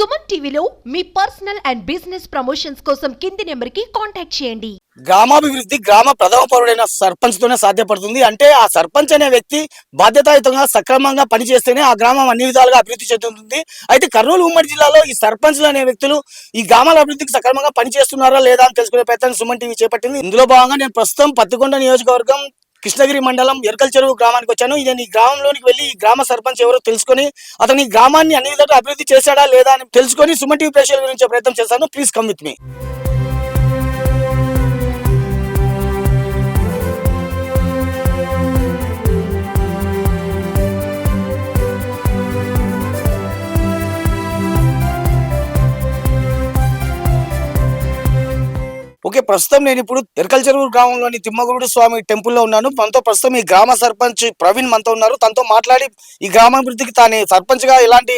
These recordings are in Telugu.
సుమన్ టీవీలో మీ పర్సనల్ అండ్ బిజినెస్ ప్రమోషన్స్ కోసం కింది నెంబర్కి కాంటాక్ట్ చేయండి. గ్రామాభివృద్ధి గ్రామ ప్రథమ పౌరుడైన సర్పంచ్ తోనే సాధ్యపడుతుంది. అంటే ఆ సర్పంచ్ అనే వ్యక్తి బాధ్యతాయుతంగా సక్రమంగా పనిచేస్తేనే ఆ గ్రామం అన్ని విధాలుగా అభివృద్ధి చెందుతుంది. అయితే కర్నూలు ఉమ్మడి జిల్లాలో ఈ సర్పంచ్లు అనే వ్యక్తులు ఈ గ్రామాల అభివృద్ధికి సక్రమంగా పనిచేస్తున్నారా లేదా అని తెలుసుకునే ప్రయత్నం సుమన్ టీవీ చేపట్టింది. ఇందులో భాగంగా నేను ప్రస్తుతం పత్తికొండ నియోజకవర్గం కృష్ణగిరి మండలం ఎరకల్ చెరువు గ్రామానికి వచ్చాను. నేను ఈ గ్రామంలోనికి వెళ్ళి ఈ గ్రామ సర్పంచ్ ఎవరో తెలుసుకొని అతని గ్రామాన్ని అన్ని విధాలుగా అభివృద్ధి చేశాడా లేదా అని తెలుసుకొని సుమన్ టీవీ ప్రేక్షకుల గురించి ప్రయత్నం చేశాను. Please come with me. Okay, ప్రస్తుతం నేను ఇప్పుడు ఎరకల్ చెరువు గ్రామంలోని తిమ్మగురుడు స్వామి టెంపుల్లో ఉన్నాను. మనతో ప్రస్తుతం ఈ గ్రామ సర్పంచ్ ప్రవీణ్ మనతో ఉన్నారు. తనతో మాట్లాడి ఈ గ్రామాభివృద్ధికి తాను సర్పంచ్ గా ఎలాంటి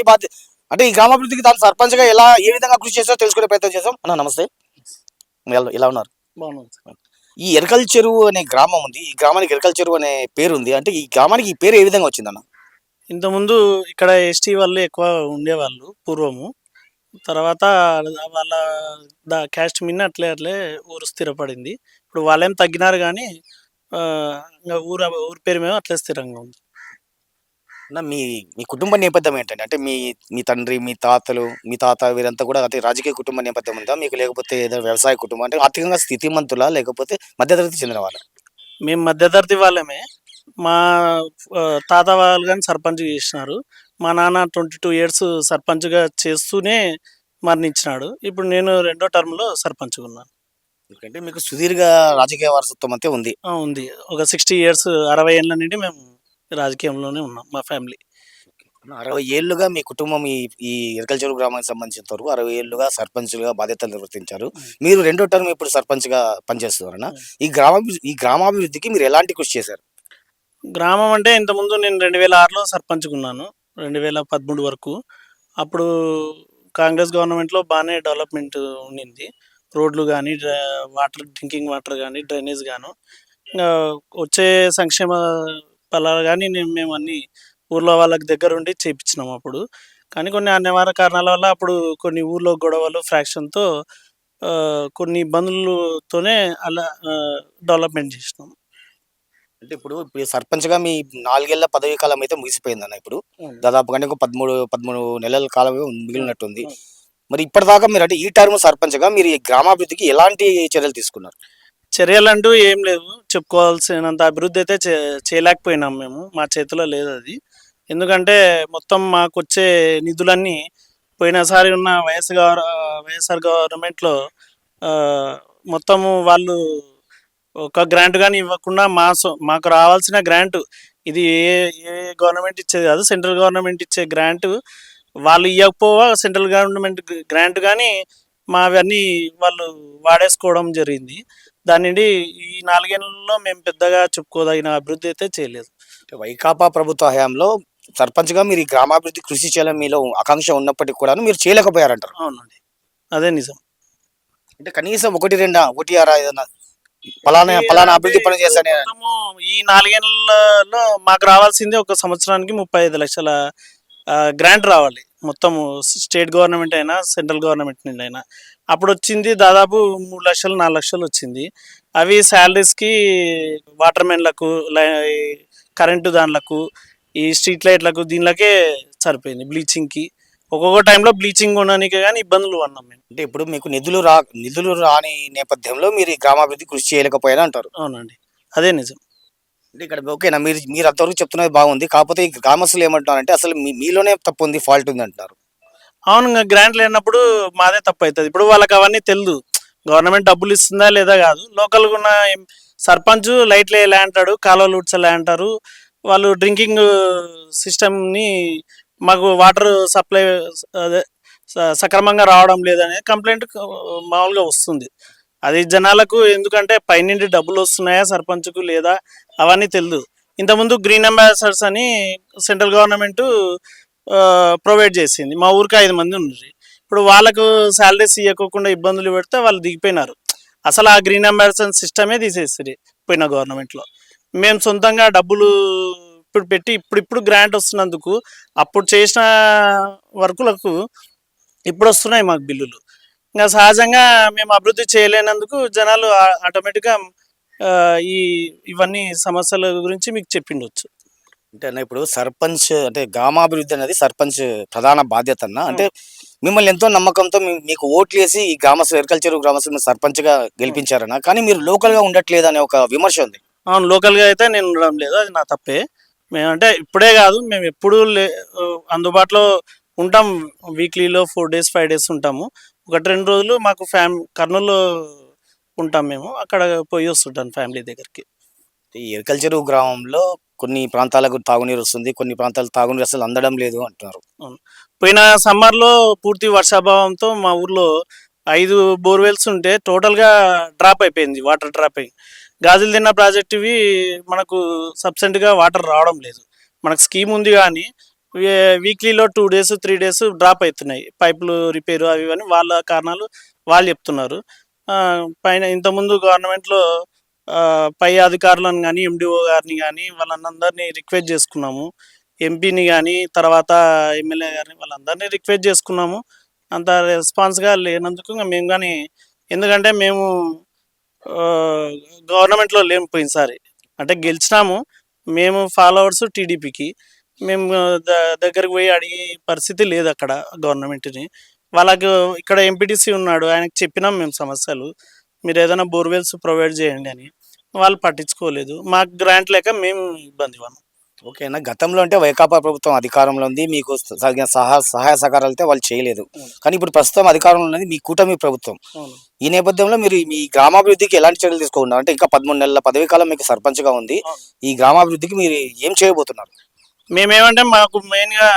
అంటే ఈ గ్రామాభివృద్ధికి తాను సర్పంచ్ గా ఏ విధంగా కృషి చేస్తారో తెలుసుకునే ప్రయత్నం చేస్తాం. అన్న నమస్తే, ఎలా ఉన్నారు? ఈ ఎరకల్ చెరువు అనే గ్రామం ఉంది. ఈ గ్రామానికి ఎరకల్ చెరువు అనే పేరు ఉంది. అంటే ఈ గ్రామానికి ఈ పేరు ఏ విధంగా వచ్చిందన్న? ఇంతకుముందు ఇక్కడ ఎస్టీ వాళ్ళు ఎక్కువ ఉండేవాళ్ళు పూర్వము. తర్వాత వాళ్ళ క్యాస్ట్ మిన్న అట్లే ఊరు స్థిరపడింది. ఇప్పుడు వాళ్ళేం తగ్గినారు కానీ ఇంకా ఊరి పేరు మేము అట్లే స్థిరంగా ఉంది. అన్న, మీ మీ కుటుంబ నేపథ్యం ఏంటంటే అంటే మీ తండ్రి, మీ తాత వీరంతా కూడా అంటే రాజకీయ కుటుంబ నేపథ్యం ఉందా మీకు? లేకపోతే ఏదైనా వ్యవసాయ కుటుంబం, అంటే ఆర్థికంగా స్థితిమంతులా లేకపోతే మధ్యతరగతి చెందిన వాళ్ళ? మేము మధ్యతరగతి వాళ్ళమే. మా తాత వాళ్ళు కానీ సర్పంచ్ చేసినారు. మా నాన్న 22 years సర్పంచ్గా చేస్తూనే మరణించినాడు. ఇప్పుడు నేను 2వ టర్మ్లో సర్పంచ్గా ఉన్నాను. ఎందుకంటే మీకు సుదీర్ఘ రాజకీయ వారసత్వం అయితే ఉంది. ఉంది. ఒక 60 years 60 ఏళ్ళ నుండి మేము రాజకీయంలోనే ఉన్నాం మా ఫ్యామిలీ. 60 ఏళ్లుగా మీ కుటుంబం ఈ ఎరకల్ చెరువు గ్రామానికి సంబంధించినంత వరకు 60 ఏళ్లుగా సర్పంచ్లుగా బాధ్యతలు నిర్వర్తించారు. మీరు 2వ టర్మ్ ఇప్పుడు సర్పంచ్గా పనిచేస్తున్నారన్న. ఈ గ్రామాభివృద్ధికి మీరు ఎలాంటి కృషి చేశారు? గ్రామం అంటే ఇంతకుముందు నేను 2006లో సర్పంచ్గా ఉన్నాను, 2013 వరకు. అప్పుడు కాంగ్రెస్ గవర్నమెంట్లో బాగానే డెవలప్మెంట్ ఉండింది. రోడ్లు కానీ, డ్రింకింగ్ వాటర్ కానీ, డ్రైనేజ్ గాను, ఇంకా వచ్చే సంక్షేమ ఫలాలు కానీ మేము అన్ని ఊర్లో వాళ్ళకి దగ్గర ఉండి చేయించినాము అప్పుడు. కానీ కొన్ని అనివార్య కారణాల వల్ల అప్పుడు కొన్ని ఊర్లో గొడవలు, ఫ్రాక్షన్తో కొన్ని ఇబ్బందులతోనే అలా డెవలప్మెంట్ చేసినాం. అంటే ఇప్పుడు సర్పంచ్గా మీ 4 ఏళ్ల పదవీ కాలం అయితే ముగిసిపోయిందన్న. ఇప్పుడు దాదాపుగా ఇంకో 13 నెలల కాలమే మిగిలినట్టుంది. మరి ఇప్పటిదాకా మీరు అంటే ఈ టర్మ్ సర్పంచ్గా మీరు ఈ గ్రామాభివృద్ధికి ఎలాంటి చర్యలు తీసుకున్నారు? చర్యలు అంటూ ఏం లేవు. చెప్పుకోవాల్సినంత అభివృద్ధి అయితే చేయలేకపోయినాం మేము. మా చేతిలో లేదు అది. ఎందుకంటే మొత్తం మాకు వచ్చే నిధులన్నీ పోయినసారి ఉన్న వైఎస్ఆర్ గవర్నమెంట్లో మొత్తము వాళ్ళు ఒక గ్రాంట్ కానీ ఇవ్వకుండా మాకు రావాల్సిన గ్రాంట్, ఇది ఏ గవర్నమెంట్ ఇచ్చేది కాదు, సెంట్రల్ గవర్నమెంట్ ఇచ్చే గ్రాంట్ వాళ్ళు ఇవ్వకపోగా సెంట్రల్ గవర్నమెంట్ గ్రాంట్ కానీ మావన్నీ వాళ్ళు వాడేసుకోవడం జరిగింది. దాని నుండి ఈ 4 ఏళ్లలో మేము పెద్దగా చెప్పుకోదగిన అభివృద్ధి అయితే చేయలేదు. వైకాపా ప్రభుత్వ హయాంలో సర్పంచ్గా మీరు ఈ గ్రామాభివృద్ధి కృషి చేయాలని మీలో ఆకాంక్ష ఉన్నప్పటికీ కూడా మీరు చేయలేకపోయారంటారు. అవునండి, అదే నిజం. అంటే కనీసం 1-2 ఏదైనా ఫలానా అభివృద్ధి పని చేస్తానే. ఈ 4 ఏళ్లలో మాకు రావాల్సింది ఒక సంవత్సరానికి 35 లక్షల గ్రాంట్ రావాలి. మొత్తము స్టేట్ గవర్నమెంట్ అయినా సెంట్రల్ గవర్నమెంట్ నుండి అయినా. అప్పుడు వచ్చింది దాదాపు 3 లక్షలు 4 లక్షలు వచ్చింది. అవి శాలరీస్కి, వాటర్ మెన్లకు, కరెంటు దానిలకు, ఈ స్ట్రీట్ లైట్లకు, దీనిలకే సరిపోయింది. బ్లీచింగ్కి ఒక్కొక్క టైంలో బ్లీచింగ్ ఉండడానికి కానీ ఇబ్బందులు పడినాం మేము. అంటే ఇప్పుడు మీకు నిధులు రాని నేపథ్యంలో మీరు ఈ గ్రామాభివృద్ధి కృషి చేయలేకపోయారా అంటారు? అవునండి, అదే నిజం. అంటే ఇక్కడ ఓకేనా, మీరు అంతవరకు చెప్తున్నది బాగుంది. కాకపోతే ఈ గ్రామస్తులు ఏమంటున్నారంటే అసలు మీలోనే తప్పు ఉంది, ఫాల్ట్ ఉంది అంటారు. అవును, గ్రాంట్ లేనప్పుడు మాదే తప్పు అవుతుంది. ఇప్పుడు వాళ్ళకి అవన్నీ తెలియదు. గవర్నమెంట్ డబ్బులు ఇస్తుందా లేదా కాదు. లోకల్గా ఉన్న సర్పంచ్ లైట్లు వేయలే అంటాడు, కాలువలు ఉడ్చలే అంటారు. వాళ్ళు డ్రింకింగ్ సిస్టమ్ని, మాకు వాటర్ సప్లై అదే సక్రమంగా రావడం లేదనే కంప్లైంట్ మామూలుగా వస్తుంది. అది జనాలకు ఎందుకంటే పైనుండి డబ్బులు వస్తున్నాయా సర్పంచ్కు లేదా అవన్నీ తెలియదు. ఇంతకుముందు గ్రీన్ అంబాసిడర్స్ అని సెంట్రల్ గవర్నమెంట్ ప్రొవైడ్ చేసింది. మా ఊరికి 5 మంది ఉన్నారు. ఇప్పుడు వాళ్ళకు శాలరీస్ ఇవ్వకుండా ఇబ్బందులు పెడితే వాళ్ళు దిగిపోయినారు. అసలు ఆ గ్రీన్ అంబాసిడర్ సిస్టమే తీసేస్తుంది పోయిన గవర్నమెంట్లో. మేము సొంతంగా డబ్బులు ఇప్పుడు పెట్టి ఇప్పుడు గ్రాంట్ వస్తున్నందుకు అప్పుడు చేసిన వర్కులకు ఇప్పుడు వస్తున్నాయి మాకు బిల్లులు. ఇంకా సహజంగా మేము అభివృద్ధి చేయలేనందుకు జనాలు ఆటోమేటిక్గా ఈ ఇవన్నీ సమస్యల గురించి మీకు చెప్పిండొచ్చు. అంటే అన్న ఇప్పుడు సర్పంచ్ అంటే గ్రామాభివృద్ధి అనేది సర్పంచ్ ప్రధాన బాధ్యత అన్న. అంటే మిమ్మల్ని ఎంతో నమ్మకంతో మీకు ఓట్లేసి ఈ ఎరకల్చెరు గ్రామస్తులు సర్పంచ్గా గెలిపించారన్న. కానీ మీరు లోకల్గా ఉండట్లేదు అనే ఒక విమర్శ ఉంది. అవును, లోకల్గా అయితే నేను ఉండడం లేదు, అది నా తప్పే. మేమంటే ఇప్పుడే కాదు, మేము ఎప్పుడూ అందుబాటులో ఉంటాం. వీక్లీలో 4 days 5 days ఉంటాము. 1-2 రోజులు మాకు కర్నూలులో ఉంటాం మేము. అక్కడ పోయి వస్తుంటాను ఫ్యామిలీ దగ్గరికి. ఈ ఎరకల్చెరు గ్రామంలో కొన్ని ప్రాంతాలకు తాగునీరు వస్తుంది, కొన్ని ప్రాంతాలకు తాగునీరు అసలు అందడం లేదు అంటున్నారు. అవును. పోయిన సమ్మర్లో పూర్తి వర్షాభావంతో మా ఊర్లో 5 బోర్వెల్స్ ఉంటే టోటల్గా డ్రాప్ అయిపోయింది, వాటర్ డ్రాప్ అయ్యి. గాజులు తిన్న ప్రాజెక్టువి మనకు సబ్సెంట్గా వాటర్ రావడం లేదు. మనకు స్కీమ్ ఉంది కానీ వీక్లీలో 2 days 3 days డ్రాప్ అవుతున్నాయి. పైపులు రిపేరు అవి ఇవన్నీ వాళ్ళ కారణాలు వాళ్ళు చెప్తున్నారు. పైన ఇంతకుముందు గవర్నమెంట్లో పై అధికారులను కానీ ఎండిఓ గారిని కానీ వాళ్ళందరినీ రిక్వెస్ట్ చేసుకున్నాము. ఎంపీని కానీ తర్వాత ఎమ్మెల్యే గారిని వాళ్ళందరినీ రిక్వెస్ట్ చేసుకున్నాము. అంత రెస్పాన్స్గా లేనందుకు మేము కానీ, ఎందుకంటే మేము గవర్నమెంట్లో లేము పోయినసారి. అంటే గెలిచినాము, మేము ఫాలోవర్స్ టీడీపీకి. మేము దగ్గరికి పోయి అడిగే పరిస్థితి లేదు అక్కడ గవర్నమెంట్ని. వాళ్ళకు ఇక్కడ ఎంపీటీసీ ఉన్నాడు, ఆయనకు చెప్పినాం మేము సమస్యలు, మీరు ఏదైనా బోర్వెల్స్ ప్రొవైడ్ చేయండి అని. వాళ్ళు పట్టించుకోలేదు. మాకు గ్రాంట్ లేక మేము ఇబ్బంది పన్నాం. ఓకేనా, గతంలో అంటే వైకాపా ప్రభుత్వం అధికారంలో ఉంది, మీకు తగిన సహాయ సహకారాలు అయితే వాళ్ళు చేయలేదు. కానీ ఇప్పుడు ప్రస్తుతం అధికారంలో ఉన్నది మీ కూటమి ప్రభుత్వం. ఈ నేపథ్యంలో మీరు మీ గ్రామాభివృద్ధికి ఎలాంటి చర్యలు తీసుకుంటున్నారు? అంటే ఇంకా 13 నెలల పదవీ కాలం మీకు సర్పంచ్గా ఉంది. ఈ గ్రామాభివృద్ధికి మీరు ఏం చేయబోతున్నారు? మేమేమంటే మాకు మెయిన్గా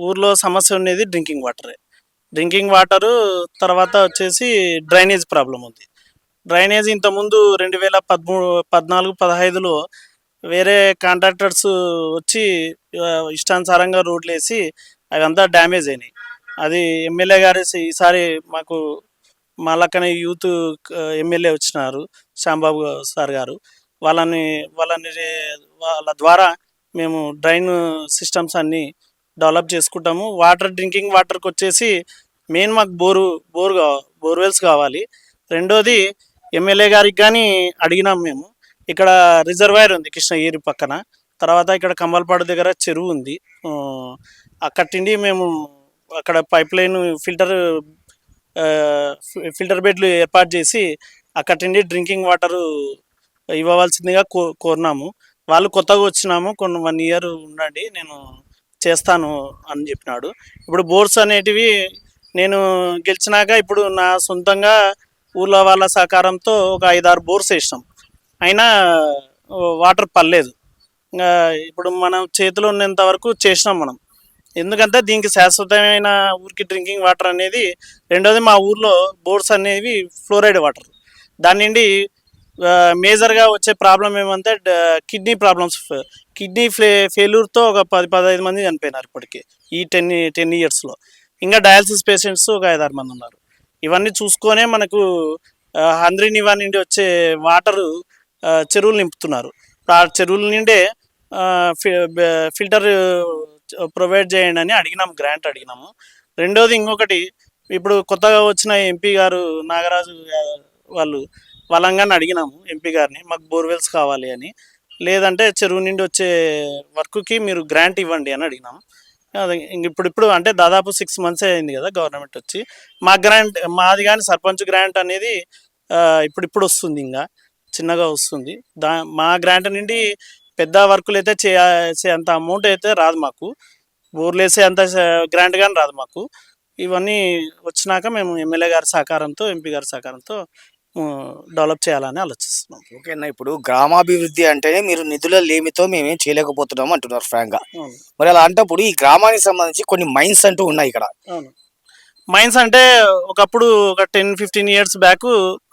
ఊర్లో సమస్య ఉండేది డ్రింకింగ్ వాటరే. డ్రింకింగ్ వాటరు తర్వాత వచ్చేసి డ్రైనేజ్ ప్రాబ్లం ఉంది. డ్రైనేజ్ ఇంతకుముందు 2014-15లో వేరే కాంట్రాక్టర్స్ వచ్చి ఇష్టానుసారంగా రోడ్లు వేసి అవంతా డ్యామేజ్ అయినాయి. అది ఎమ్మెల్యే గారు ఈసారి మాకు మా లక్కనే యూత్ ఎమ్మెల్యే వచ్చినారు, శ్యాంబాబు సార్ గారు. వాళ్ళని వాళ్ళ ద్వారా మేము డ్రైన్ సిస్టమ్స్ అన్నీ డెవలప్ చేసుకుంటాము. డ్రింకింగ్ వాటర్కి వచ్చేసి మెయిన్ మాకు బోర్వెల్స్ కావాలి. రెండోది ఎమ్మెల్యే గారికి కానీ అడిగినాం మేము. ఇక్కడ రిజర్వాయర్ ఉంది కృష్ణగిరి పక్కన, తర్వాత ఇక్కడ కమ్మలపాడు దగ్గర చెరువు ఉంది. అక్కడి మేము అక్కడ పైప్ లైన్ ఫిల్టర్ బెడ్లు ఏర్పాటు చేసి అక్కడి డ్రింకింగ్ వాటరు ఇవ్వవలసిందిగా కోరినాము. వాళ్ళు కొత్తగా వచ్చినాము, 1 year ఉండండి నేను చేస్తాను అని చెప్పినాడు. ఇప్పుడు బోర్స్ అనేటివి నేను గెలిచినాక ఇప్పుడు నా సొంతంగా ఊళ్ళో వాళ్ళ సహకారంతో ఒక 5-6 బోర్స్ వేసినాం, అయినా వాటర్ పర్లేదు. ఇంకా ఇప్పుడు మనం చేతిలో ఉన్నంత వరకు చేసినాం మనం. ఎందుకంటే దీనికి శాశ్వతమైన ఊరికి డ్రింకింగ్ వాటర్ అనేది. రెండోది మా ఊర్లో బోర్స్ అనేవి ఫ్లోరైడ్ వాటర్, దాని నుండి మేజర్గా వచ్చే ప్రాబ్లం ఏమంటే కిడ్నీ ప్రాబ్లమ్స్. కిడ్నీ ఫెయిల్యూర్తో ఒక 10-15 మంది చనిపోయినారు ఇప్పటికీ ఈ 10 yearsలో. ఇంకా డయాలసిస్ పేషెంట్స్ ఒక 5-6 మంది ఉన్నారు. ఇవన్నీ చూసుకొనే మనకు హంద్రీనివా నుండి వచ్చే వాటరు చెరువులు నింపుతున్నారు. ఆ చెరువుల నుండే ఫిల్టర్ ప్రొవైడ్ చేయండి అని అడిగినాము, గ్రాంట్ అడిగినాము. రెండోది ఇంకొకటి, ఇప్పుడు కొత్తగా వచ్చిన ఎంపీ గారు నాగరాజు వాళ్ళంగానే అడిగినాము ఎంపీ గారిని, మాకు బోర్వెల్స్ కావాలి అని. లేదంటే చెరువు నుండి వచ్చే వర్క్కి మీరు గ్రాంట్ ఇవ్వండి అని అడిగినాము. ఇప్పుడు అంటే దాదాపు 6 months అయింది కదా గవర్నమెంట్ వచ్చి. మాది కానీ సర్పంచ్ గ్రాంట్ అనేది ఇప్పుడు వస్తుంది, ఇంకా చిన్నగా వస్తుంది. మా గ్రాంట్ నుండి పెద్ద వర్కులు అయితే చేసే అంత అమౌంట్ అయితే రాదు మాకు, బోర్లు వేసే అంత గ్రాంట్ కానీ రాదు మాకు. ఇవన్నీ వచ్చినాక మేము ఎమ్మెల్యే గారి సహకారంతో, ఎంపీ గారి సహకారంతో డెవలప్ చేయాలని ఆలోచిస్తున్నాం. ఓకే అన్న, ఇప్పుడు గ్రామాభివృద్ధి అంటేనే మీరు నిధుల లేమితో మేమేం చేయలేకపోతున్నాము అంటున్నారు ఫ్రాంక్గా. మరి అలా అంటప్పుడు ఈ గ్రామానికి సంబంధించి కొన్ని మైన్స్ అంటూ ఉన్నాయి ఇక్కడ. మైన్స్ అంటే ఒకప్పుడు ఒక 10-15 years బ్యాక్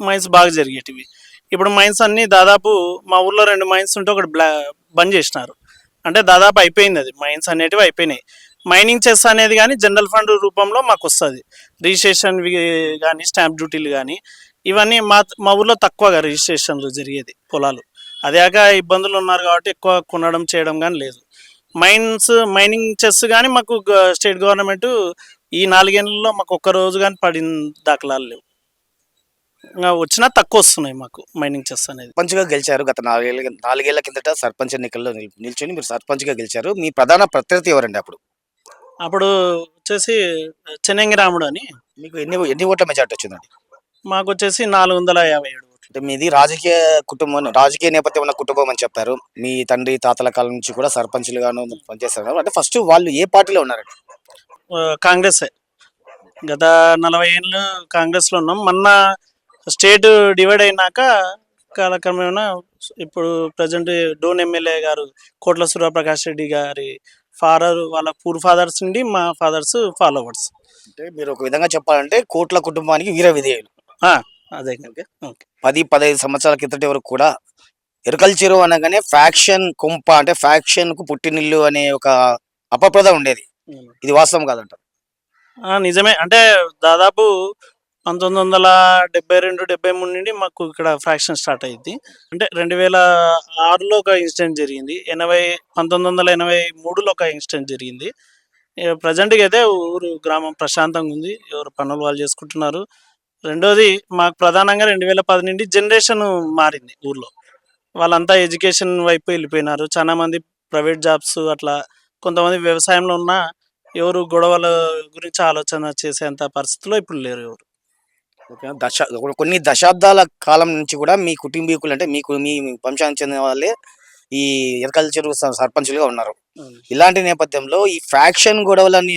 మైన్స్ బాగా జరిగేటివి. ఇప్పుడు మైన్స్ అన్నీ దాదాపు మా ఊర్లో 2 మైన్స్ ఉంటే ఒకటి బంద్ చేసినారు. అంటే దాదాపు అయిపోయింది, అది మైన్స్ అనేటివి అయిపోయినాయి. మైనింగ్ చెస్ అనేది కానీ జనరల్ ఫండ్ రూపంలో మాకు వస్తుంది. రిజిస్ట్రేషన్ కానీ స్టాంప్ డ్యూటీలు కానీ ఇవన్నీ మా ఊర్లో తక్కువగా రిజిస్ట్రేషన్లు జరిగేది పొలాలు. అదేక ఇబ్బందులు ఉన్నారు కాబట్టి ఎక్కువ కొనడం చేయడం కానీ లేదు. మైనింగ్ చెస్ కానీ మాకు స్టేట్ గవర్నమెంట్ ఈ 4 ఏళ్లలో మాకు ఒక్క రోజు కానీ పడిన దాఖలాలు లేవు. ఇంకా వచ్చినా తక్కువ వస్తున్నాయి మాకు మైనింగ్ చెస్ అనేది. సర్పంచ్గా గెలిచారు. గత 4 ఏళ్ల కిందట సర్పంచ్ ఎన్నికల్లో నిల్చొని మీరు సర్పంచ్గా గెలిచారు. మీ ప్రధాన ప్రత్యర్థి ఎవరండి అప్పుడు? అప్పుడు వచ్చేసి చెన్నంగి రాముడు అని. మీకు ఎన్ని ఎన్ని ఓట్ల మెజార్టీ వచ్చిందండి? మాకు వచ్చేసి 457 ఓట్లు. అంటే మీది రాజకీయ కుటుంబం, రాజకీయ నేపథ్యం ఉన్న కుటుంబం అని చెప్పారు. మీ తండ్రి తాతల కాలం నుంచి కూడా సర్పంచ్లుగాను పనిచేస్తారు. అంటే ఫస్ట్ వాళ్ళు ఏ పార్టీలో ఉన్నారండి? కాంగ్రెస్ గత 40 ఏళ్ళు కాంగ్రెస్లో ఉన్నాం. మొన్న స్టేట్ డివైడ్ అయినాక కాలక్రమేణా ఇప్పుడు ప్రజెంట్ డోన్ ఎమ్మెల్యే గారు కోట్ల సూర్యప్రకాష్ రెడ్డి గారి వాళ్ళ పూర్ ఫాదర్స్ నుండి మా ఫాదర్స్ ఫాలోవర్స్. అంటే మీరు ఒక విధంగా చెప్పాలంటే కోట్ల కుటుంబానికి వీర విధేయులు. అదే 10-15 సంవత్సరాల కిందటి వరకు కూడా ఎరుకల చెరువు అనగానే ఫ్యాక్షన్ కుంప, అంటే ఫ్యాక్షన్ కు పుట్టినిల్లు అనే ఒక అపప్రద ఉండేది. ఇది వాస్తవం కాదంట? నిజమే. అంటే దాదాపు 1972-73 నుండి మాకు ఇక్కడ ఫ్రాక్షన్ స్టార్ట్ అయ్యింది. అంటే 2006లో ఒక ఇన్సిడెంట్ జరిగింది. 1983లో ఒక ఇన్సిడెంట్ జరిగింది. ప్రజెంట్గా అయితే ఊరు గ్రామం ప్రశాంతంగా ఉంది. ఎవరు పనులు వాళ్ళు చేసుకుంటున్నారు. రెండోది మాకు ప్రధానంగా 2010 నుండి జనరేషన్ మారింది ఊర్లో. వాళ్ళంతా ఎడ్యుకేషన్ వైపు వెళ్ళిపోయినారు. చాలా మంది ప్రైవేట్ జాబ్స్ అట్లా, కొంతమంది వ్యవసాయంలో ఉన్న ఎవరు గొడవల గురించి ఆలోచన చేసేంత పరిస్థితిలో ఇప్పుడు లేరు ఎవరు. కొన్ని దశాబ్దాల కాలం నుంచి కూడా మీ కుటుంబీకులు, అంటే మీకు మీ వంశానికి చెందిన వాళ్ళే ఈ ఎరుకల చెరువు సర్పంచులుగా ఉన్నారు. ఇలాంటి నేపథ్యంలో ఈ ఫ్యాక్షన్ గొడవలని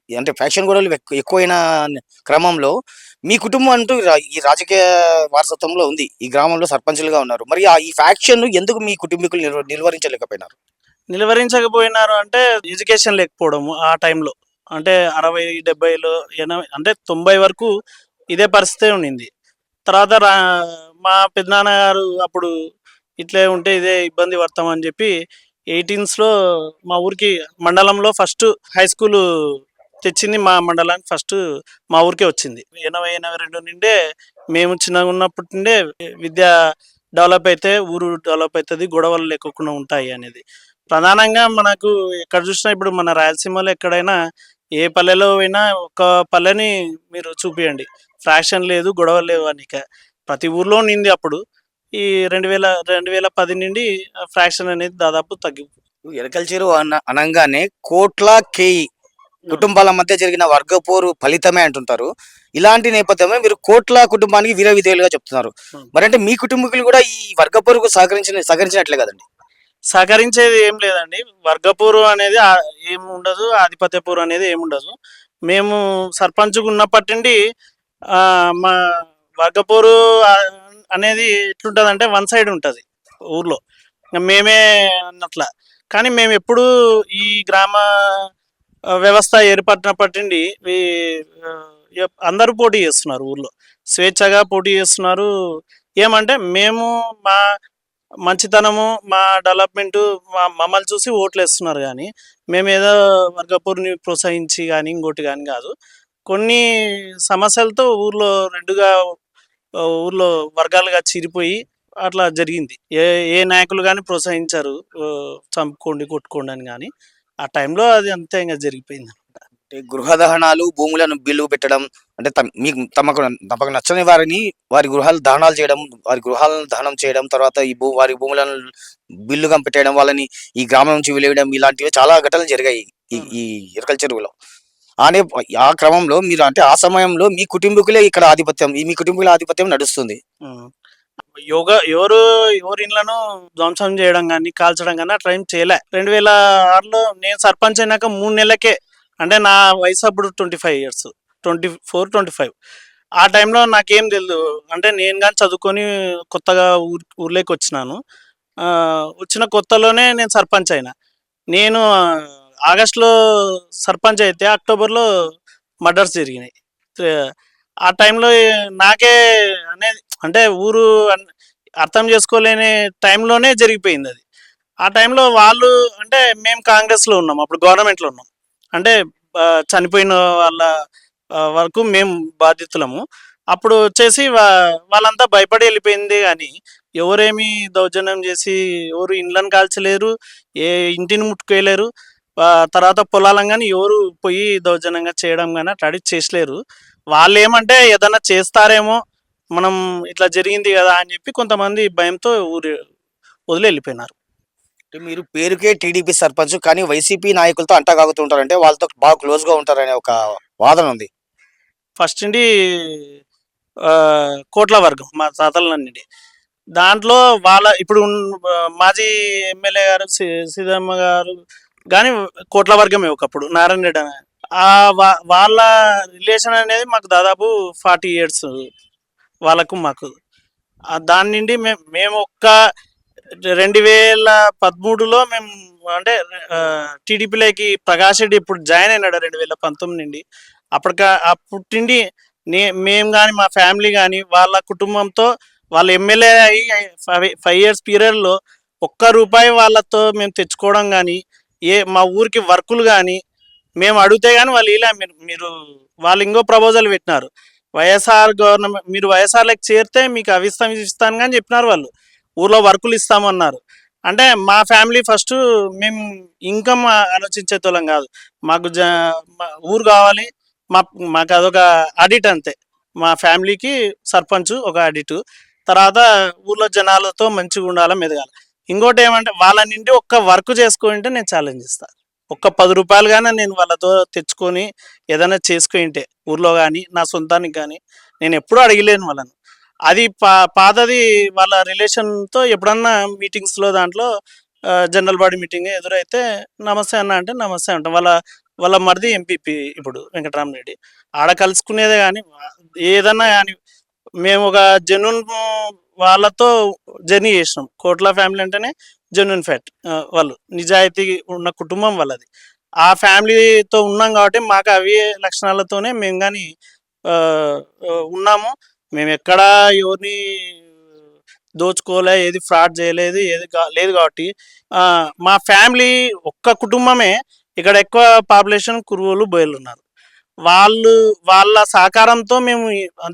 అంటే ఫ్యాక్షన్ గొడవలు ఎక్కువైన క్రమంలో మీ కుటుంబం అంటూ ఈ రాజకీయ వారసత్వంలో ఉంది, ఈ గ్రామంలో సర్పంచులుగా ఉన్నారు. మరి ఈ ఫ్యాక్షన్ ఎందుకు మీ కుటుంబీకులు నిలువరించలేకపోయినారు? నిలువరించకపోయినారు అంటే ఎడ్యుకేషన్ లేకపోవడము ఆ టైంలో. అంటే 60-70లో 80 అంటే 90 వరకు ఇదే పరిస్థితే ఉండింది. తర్వాత మా పెద్దనాన్నగారు అప్పుడు ఇట్లే ఉంటే ఇదే ఇబ్బంది పడతామని చెప్పి 18స్లో మా ఊరికి మండలంలో ఫస్ట్ హై స్కూల్ తెచ్చింది మా మండలానికి. ఫస్ట్ మా ఊరికే వచ్చింది. 80-82 నుండే మేము చిన్నగా ఉన్నప్పటి నుండే విద్య డెవలప్ అయితే ఊరు డెవలప్ అవుతుంది, గొడవలు లేకుండా ఉంటాయి అనేది. ప్రధానంగా మనకు ఎక్కడ చూసినా ఇప్పుడు మన రాయలసీమలో ఎక్కడైనా ఏ పల్లెలో అయినా ఒక పల్లెని మీరు చూపియండి, ఫ్రాక్షన్ లేదు, గొడవలు లేవు అని. ప్రతి ఊర్లో నింది. అప్పుడు ఈ 2010 నుండి ఫ్రాక్షన్ అనేది దాదాపు తగ్గిపోయింది. ఎరుకల చెరువు అనగానే కోట్ల కేయి కుటుంబాల మధ్య జరిగిన వర్గపోరు ఫలితమే అంటుంటారు. ఇలాంటి నేపథ్యంలో మీరు కోట్ల కుటుంబానికి వీర విధేయులుగా చెప్తున్నారు. మరి అంటే మీ కుటుంబీకులు కూడా ఈ వర్గపోరుకు సహకరించినట్లే కదండి? సహకరించేది ఏం లేదండి. వర్గపూరు అనేది ఏమి ఉండదు, ఆధిపత్యపూరు అనేది ఏముండదు. మేము సర్పంచ్గా ఉన్నప్పటి నుండి మా వర్గపూరు అనేది ఎట్లుంటుంది అంటే వన్ సైడ్ ఉంటుంది ఊర్లో, మేమే అన్నట్లా. కానీ మేము ఎప్పుడు ఈ గ్రామ వ్యవస్థ ఏర్పడినప్పటి నుండి అందరూ పోటీ చేస్తున్నారు ఊర్లో, స్వేచ్ఛగా పోటీ చేస్తున్నారు. ఏమంటే మేము మా మంచితనము, మా డెవలప్మెంట్, మమ్మల్ని చూసి ఓట్లు వేస్తున్నారు. కానీ మేము ఏదో వర్గపూర్ని ప్రోత్సహించి కానీ ఇంకోటి కానీ కాదు. కొన్ని సమస్యలతో ఊర్లో వర్గాలుగా చీరిపోయి అట్లా జరిగింది. ఏ నాయకులు కానీ ప్రోత్సహించారు చంపుకోండి కొట్టుకోండి అని. కానీ ఆ టైంలో అది అంతే ఇంకా జరిగిపోయింది. అంటే గృహ దహనాలు, భూములను బిల్లు పెట్టడం, అంటే మీకు తమకు నచ్చని వారిని వారి గృహాలు దహనాలు చేయడం, వారి గృహాలను దహనం చేయడం, తర్వాత వారి భూములను బిల్లుగా పెట్టేయడం, వాళ్ళని ఈ గ్రామం నుంచి వెలివేయడం, ఇలాంటివి చాలా ఘటనలు జరిగాయి ఈ ఎరుకల చెరువులో. ఆ క్రమంలో మీరు, అంటే ఆ సమయంలో మీ కుటుంబీకులే ఇక్కడ ఆధిపత్యం, మీ కుటుంబీకుల ఆధిపత్యం నడుస్తుంది. ఎవరు ఇళ్లను ధ్వంసం చేయడం కానీ కాల్చడం కానీ అట్లా ఏం చేయలే. 2006లో నేను సర్పంచ్ అయినాక 3 నెలలకే, అంటే నా వయసు అప్పుడు 25 years, 24-25. ఆ టైంలో నాకేం తెలియదు. అంటే నేను కానీ చదువుకొని కొత్తగా ఊర్లోకి వచ్చినాను. వచ్చిన కొత్తలోనే నేను సర్పంచ్ అయినా. నేను ఆగస్టులో సర్పంచ్ అయితే అక్టోబర్లో మర్డర్స్ జరిగినాయి. ఆ టైంలో నాకే అనేది, అంటే ఊరు అర్థం చేసుకోలేని టైంలోనే జరిగిపోయింది అది. ఆ టైంలో వాళ్ళు, అంటే మేము కాంగ్రెస్లో ఉన్నాం, అప్పుడు గవర్నమెంట్లో ఉన్నాం. అంటే చనిపోయిన వాళ్ళ వరకు మేము బాధితులము. అప్పుడు వచ్చేసి వాళ్ళంతా భయపడి వెళ్ళిపోయింది. కానీ ఎవరేమి దౌర్జన్యం చేసి ఎవరు ఇండ్లను కాల్చలేరు, ఏ ఇంటిని ముట్టుకోలేరు. తర్వాత పొలాలను కానీ ఎవరు పోయి దౌర్జన్యంగా చేయడం కానీ అట్లా అడిగి చేసలేరు. వాళ్ళు ఏమంటే ఏదైనా చేస్తారేమో, మనం ఇట్లా జరిగింది కదా అని చెప్పి కొంతమంది భయంతో వదిలి వెళ్ళిపోయినారు. అంటే మీరు పేరుకే టీడీపీ సర్పంచ్ కానీ వైసీపీ నాయకులతో అంటగాగుతూ ఉంటారంటే వాళ్ళతో బాగా క్లోజ్ గా ఉంటారనే ఒక వాదన ఉంది. ఫస్ట్ నుండి ఆ, కోట్ల వర్గం మా తాతలన్నింటి దాంట్లో వాళ్ళ ఇప్పుడు మాజీ ఎమ్మెల్యే గారు సీతమ్మ గారు కానీ కోట్ల వర్గమే ఒకప్పుడు నారాయణ రెడ్డి అనే వాళ్ళ రిలేషన్ అనేది మాకు దాదాపు 40 years వాళ్ళకు మాకు. దాని నుండి మేము ఒక్క 2013లో మేము అంటే టీడీపీలోకి ప్రకాష్ రెడ్డి ఇప్పుడు జాయిన్ అయినాడు 2019 నుండి. అప్పటి మేము కానీ మా ఫ్యామిలీ కానీ వాళ్ళ కుటుంబంతో వాళ్ళ ఎమ్మెల్యే అయ్యి 5 years పీరియడ్లో ఒక్క రూపాయి వాళ్ళతో మేము తెచ్చుకోవడం కానీ మా ఊరికి వర్కులు కానీ మేము అడిగితే కానీ వాళ్ళు ఇలా మీరు వాళ్ళు ఇంకో ప్రపోజల్ పెట్టినారు, వైఎస్ఆర్ గవర్నమెంట్ మీరు వైఎస్ఆర్లోకి చేరితే మీకు అవి ఇస్తాను కానీ చెప్పినారు. వాళ్ళు ఊర్లో వర్కులు ఇస్తామన్నారు. అంటే మా ఫ్యామిలీ ఫస్ట్ మేము ఇన్కమ్ ఆలోచించేతోళ్ళం కాదు, మాకు ఊరు కావాలి, మాకు అదొక ఆడిట్ అంతే. మా ఫ్యామిలీకి సర్పంచ్ ఒక ఆడిట్, తర్వాత ఊర్లో జనాలతో మంచిగా ఉండాలి, మెదగాలి. ఇంకోటి ఏమంటే వాళ్ళ నుండి ఒక్క వర్క్ చేసుకుంటే నేను ఛాలెంజ్ ఇస్తాను. ఒక్క 10 రూపాయలు కానీ నేను వాళ్ళతో తెచ్చుకొని ఏదైనా చేసుకుంటే ఊర్లో కానీ నా సొంతానికి కానీ నేను ఎప్పుడూ అడగలేను వాళ్ళను. అది పాతది వాళ్ళ రిలేషన్తో ఎప్పుడన్నా మీటింగ్స్లో దాంట్లో జనరల్ బాడీ మీటింగ్ ఎదురైతే నమస్తే అన్న అంటే నమస్తే అంటాం. వాళ్ళ మరిది ఎంపీపీ ఇప్పుడు వెంకటరామరెడ్డి ఆడ కలుసుకునేదే కానీ ఏదన్నా కానీ మేము ఒక జెన్యున్ వాళ్ళతో జర్నీ చేసినాం. కోట్ల ఫ్యామిలీ అంటేనే జెన్యున్ ఫ్యాక్ట్, వాళ్ళు నిజాయితీ ఉన్న కుటుంబం వాళ్ళది. ఆ ఫ్యామిలీతో ఉన్నాం కాబట్టి మాకు అవి లక్షణాలతోనే మేము కానీ ఉన్నాము. మేము ఎక్కడా ఎవరిని దోచుకోలే, ఏది ఫ్రాడ్ చేయలేదు, ఏది లేదు. కాబట్టి మా ఫ్యామిలీ ఒక్క కుటుంబమే ఇక్కడ ఎక్కువ పాపులేషన్ కురువులు బయలు ఉన్నారు. వాళ్ళ సహకారంతో మేము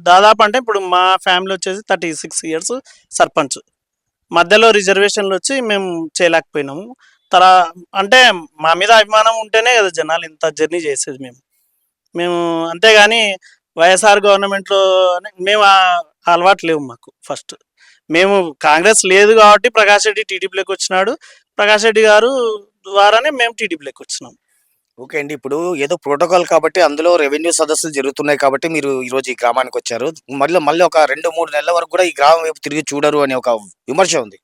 దాదాపు అంటే ఇప్పుడు మా ఫ్యామిలీ వచ్చేసి 36 years సర్పంచ్. మధ్యలో రిజర్వేషన్లు వచ్చి మేము చేయలేకపోయినాము. అంటే మా మీద అభిమానం ఉంటేనే కదా జనాలు ఇంత జర్నీ చేసేది. మేము అంతేగాని వైఎస్ఆర్ గవర్నమెంట్లో మేము అలవాటు లేవు మాకు. ఫస్ట్ మేము కాంగ్రెస్ లేదు కాబట్టి ప్రకాష్ రెడ్డి టీడీపీలోకి వచ్చినాడు, ప్రకాష్ రెడ్డి గారు ద్వారానే మేము టీడీపీలోకి వచ్చినాం. ఓకే అండి, ఇప్పుడు ఏదో ప్రోటోకాల్ కాబట్టి అందులో రెవెన్యూ సదస్సులు జరుగుతున్నాయి కాబట్టి మీరు ఈరోజు ఈ గ్రామానికి వచ్చారు. మళ్ళీ ఒక 2-3 నెలల వరకు కూడా ఈ గ్రామం వైపు తిరిగి చూడరు అనే ఒక విమర్శ ఉంది.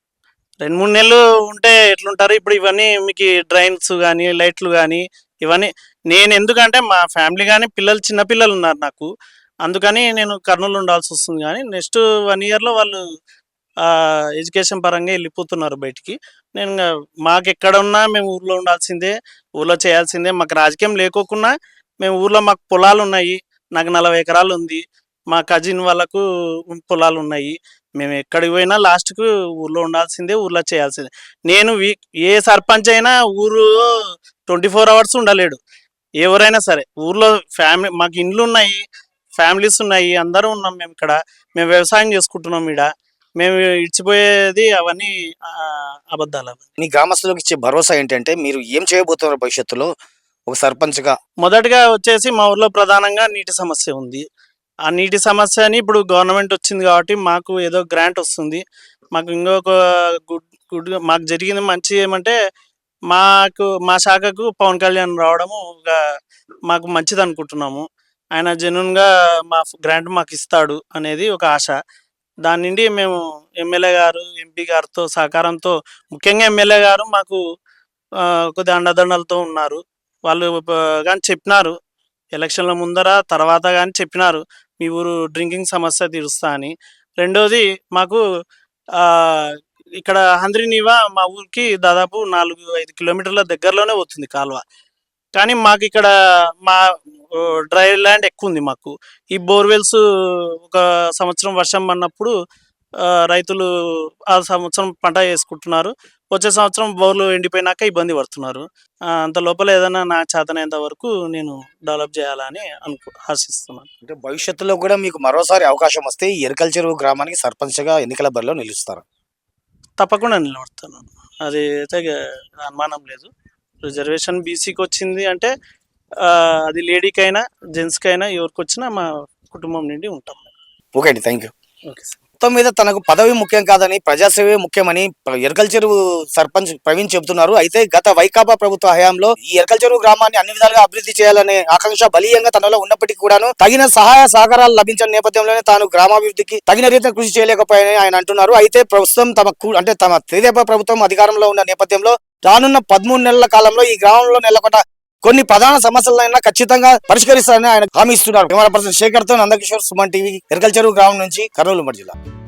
2-3 నెలలు ఉంటే ఎట్లుంటారు? ఇప్పుడు ఇవన్నీ మీకు డ్రైన్స్ కానీ లైట్లు కానీ ఇవన్నీ నేను ఎందుకంటే మా ఫ్యామిలీ కానీ చిన్నపిల్లలు ఉన్నారు నాకు, అందుకని నేను కర్నూలు ఉండాల్సి వస్తుంది. కానీ నెక్స్ట్ 1 yearలో వాళ్ళు ఎడ్యుకేషన్ పరంగా వెళ్ళిపోతున్నారు బయటికి. నేను మాకు ఎక్కడ ఉన్నా మేము ఊర్లో ఉండాల్సిందే, ఊర్లో చేయాల్సిందే. మాకు రాజకీయం లేకోకున్నా మేము ఊర్లో మాకు పొలాలు ఉన్నాయి. నాకు 40 ఎకరాలు ఉంది, మా కజిన్ వాళ్ళకు పొలాలు ఉన్నాయి. మేము ఎక్కడికి పోయినా లాస్ట్కు ఊర్లో ఉండాల్సిందే, ఊర్లో చేయాల్సిందే. నేను ఏ సర్పంచ్ అయినా ఊరు 24 hours ఉండలేడు. ఎవరైనా సరే ఊర్లో ఫ్యామిలీ మాకు ఇండ్లు ఉన్నాయి, ఫ్యామిలీస్ ఉన్నాయి, అందరూ ఉన్నాం. మేము ఇక్కడ మేము వ్యవసాయం చేసుకుంటున్నాం. ఇక్కడ మేము ఇచ్చిపోయేది అవన్నీ అబద్ధాలు. మీ గ్రామస్తులకు ఇచ్చే భరోసా ఏంటంటే మీరు ఏం చేయబోతున్నారు భవిష్యత్తులో ఒక సర్పంచ్గా? మొదటగా వచ్చేసి మా ఊర్లో ప్రధానంగా నీటి సమస్య ఉంది. ఆ నీటి సమస్యని ఇప్పుడు గవర్నమెంట్ వచ్చింది కాబట్టి మాకు ఏదో గ్రాంట్ వస్తుంది. మాకు ఇంకొక గుడ్గా మాకు జరిగింది మంచి ఏమంటే మా శాఖకు పవన్ కళ్యాణ్ రావడము మాకు మంచిది అనుకుంటున్నాము. ఆయన జెన్యున్గా మా గ్రాంట్ మాకు ఇస్తాడు అనేది ఒక ఆశ. దాని నుండి మేము ఎమ్మెల్యే గారు ఎంపీ గారితో సహకారంతో, ముఖ్యంగా ఎమ్మెల్యే గారు మాకు కొద్ది అండదండలతో ఉన్నారు. వాళ్ళు కానీ చెప్పినారు ఎలక్షన్ల ముందర తర్వాత కానీ చెప్పినారు మీ ఊరు డ్రింకింగ్ సమస్య తీరుస్తా అని. రెండోది మాకు ఇక్కడ హంద్రీనీవా మా ఊరికి దాదాపు 4-5 kilometers దగ్గరలోనే పోతుంది కాలువ. కానీ మాకు ఇక్కడ మా డ్రై ల్యాండ్ ఎక్కువ ఉంది. మాకు ఈ బోర్వెల్స్ ఒక సంవత్సరం వర్షం పడినప్పుడు రైతులు ఆ సంవత్సరం పంట వేసుకుంటున్నారు, వచ్చే సంవత్సరం బోర్లు ఎండిపోయినాక ఇబ్బంది పడుతున్నారు. అంత లోపల ఏదైనా నా చేతనైనంత వరకు నేను డెవలప్ చేయాలని ఆశిస్తున్నాను. అంటే భవిష్యత్తులో కూడా మీకు మరోసారి అవకాశం వస్తే ఈ ఎరకల చెరువు గ్రామానికి సర్పంచ్గా ఎన్నికల బరిలో నిలుస్తారు? తప్పకుండా నిలబడతాను, అది అయితే అనుమానం లేదు. రిజర్వేషన్ బీసీకి వచ్చింది అంటే అది లేడీకైనా జెంట్స్కైనా ఎవరికి వచ్చినా మా కుటుంబం నుండి ఉంటాం. ఓకే అండి, థ్యాంక్ యూ. Okay sir. మొత్తం మీద తనకు పదవి ముఖ్యం కాదని ప్రజాసేవే ముఖ్యమని ఎరకల్ చెరువు సర్పంచ్ ప్రవీణ్ చెబుతున్నారు. అయితే గత వైకాపా ప్రభుత్వ హయాంలో ఈ ఎరకల్ చెరువు గ్రామాన్ని అన్ని విధాలుగా అభివృద్ధి చేయాలనే ఆకాంక్ష బలీయంగా తనలో ఉన్నప్పటికీ కూడాను తగిన సహాయ సహకారాలు లభించిన నేపథ్యంలోనే తాను గ్రామాభివృద్ధికి తగిన రీతిలో కృషి చేయలేకపోయాయని ఆయన అంటున్నారు. అయితే ప్రస్తుతం తమ తెదేపా ప్రభుత్వం అధికారంలో ఉన్న నేపథ్యంలో రానున్న 13 నెలల కాలంలో ఈ గ్రామంలో నెలకొన్న కొన్ని ప్రధాన సమస్యలైనా ఖచ్చితంగా పరిష్కరిస్తారని ఆయన హామీ ఇస్తున్నారు. కెమెరా పర్సన్ శేఖర్తో నందకిషోర్, సుమన్ టీవీ, ఎరకల్ చెరువు గ్రామం నుంచి, కర్నూలు ఉమ్మడి జిల్లా.